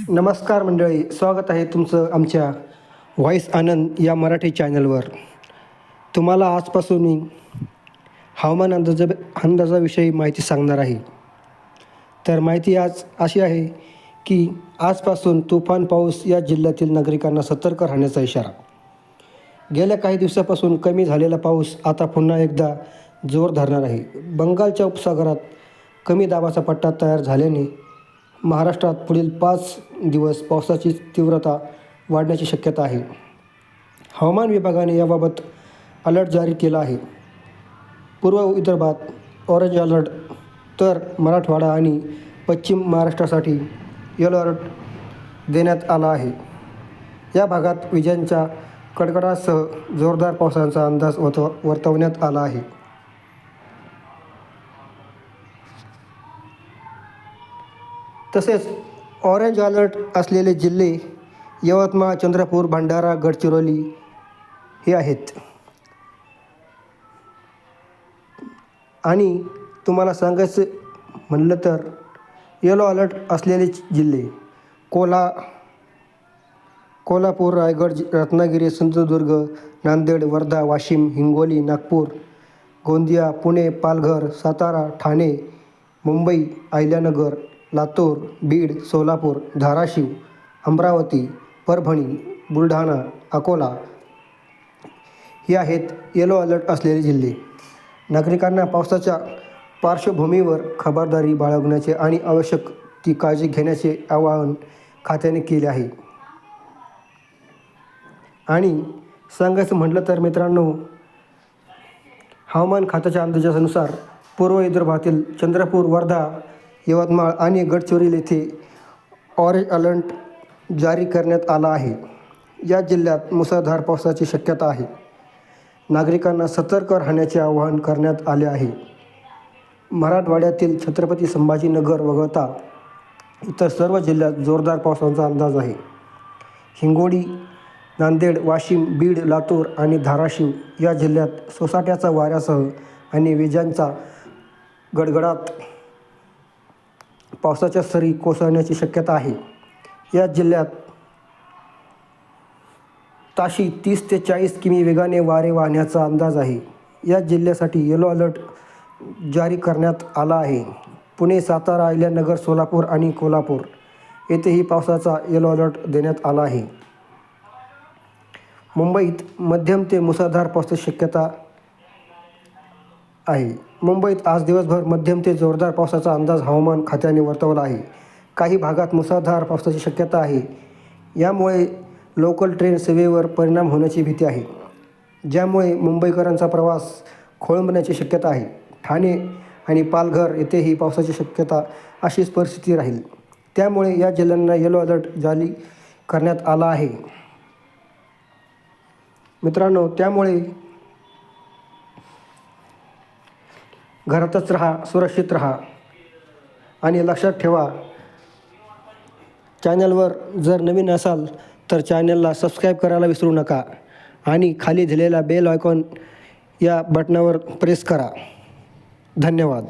नमस्कार मंडळी, स्वागत आहे तुमचं आमच्या व्हॉइस आनंद या मराठी चॅनलवर. तुम्हाला आजपासून मी हवामान अंदाजाविषयी माहिती सांगणार आहे. तर माहिती आज अशी आहे की आजपासून तुफान पाऊस या जिल्ह्यातील नागरिकांना सतर्क राहण्याचा इशारा. गेल्या काही दिवसापासून कमी झालेला पाऊस आता पुन्हा एकदा जोर धरणार आहे. बंगालच्या उपसागरात कमी दाबाचा पट्टा तयार झाल्याने महाराष्ट्रात पुढील 5 दिवस पावसाची तीव्रता वाढण्याची शक्यता आहे. हवामान विभागाने याबाबत अलर्ट जारी केला आहे. पूर्व विदर्भात ऑरेंज अलर्ट, तर मराठवाडा आणि पश्चिम महाराष्ट्रासाठी येलो अलर्ट देण्यात आला आहे. या भागात विजांच्या कडकडाटासह जोरदार पावसाचा अंदाज वर्तवण्यात आला आहे. तसेच ऑरेंज अलर्ट असलेले जिल्हे यवतमाळ, चंद्रपूर, भंडारा, गडचिरोली हे आहेत. आणि तुम्हाला सांगायचं म्हणलं तर येलो अलर्ट असलेले जिल्हे कोल्हापूर, रायगड, रत्नागिरी, सिंधुदुर्ग, नांदेड, वर्धा, वाशिम, हिंगोली, नागपूर, गोंदिया, पुणे, पालघर, सातारा, ठाणे, मुंबई, अहिल्यानगर, लातूर, बीड, सोलापूर, धाराशिव, अमरावती, परभणी, बुलढाणा, अकोला हे आहेत येलो अलर्ट असलेले जिल्हे. नागरिकांना पावसाच्या पार्श्वभूमीवर खबरदारी बाळगण्याचे आणि आवश्यक ती काळजी घेण्याचे आवाहन खात्याने केले आहे. आणि सांगायचं म्हटलं तर मित्रांनो, हवामान खात्याच्या अंदाजानुसार पूर्व विदर्भातील चंद्रपूर, वर्धा, यवतमाळ आणि गडचिरोली येथे ऑरेंज अलर्ट जारी करण्यात आला आहे. या जिल्ह्यात मुसळधार पावसाची शक्यता आहे. नागरिकांना सतर्क राहण्याचे आवाहन करण्यात आले आहे. मराठवाड्यातील छत्रपती संभाजीनगर वगळता इतर सर्व जिल्ह्यात जोरदार पावसाचा अंदाज आहे. हिंगोली, नांदेड, वाशिम, बीड, लातूर आणि धाराशिव या जिल्ह्यात सोसाट्याचा वाऱ्यासह आणि विजांचा गडगडाट पावसाच्या सरी कोसळण्याची शक्यता आहे. या जिल्ह्यात ताशी 30 ते 40 किमी वेगाने वारे वाहण्याचा अंदाज आहे. या जिल्ह्यासाठी येलो अलर्ट जारी करण्यात आला आहे. पुणे, सातारा, अहिल्यानगर, सोलापूर आणि कोल्हापूर येथेही पावसाचा येलो अलर्ट देण्यात आला आहे. मुंबईत मध्यम ते मुसळधार पावसाची शक्यता आहे. मुंबईत आज दिवसभर मध्यम ते जोरदार पावसाचा अंदाज हवामान खात्याने वर्तवला आहे. काही भागात मुसळधार पावसाची शक्यता आहे. यामुळे लोकल ट्रेन सेवेवर परिणाम होण्याची भीती आहे, ज्यामुळे मुंबईकरांचा प्रवास खोळंबण्याची शक्यता आहे. ठाणे आणि पालघर येथेही पावसाची शक्यता अशीच परिस्थिती राहील. त्यामुळे या जिल्ह्यांना येलो अलर्ट जारी करण्यात आला आहे. मित्रांनो, त्यामुळे घरातच राहा, सुरक्षित राहा आणि लक्षात ठेवा, चॅनलवर जर नवीन असाल तर चॅनलला सबस्क्राईब करायला विसरू नका आणि खाली दिलेला बेल आयकॉन या बटनावर प्रेस करा. धन्यवाद.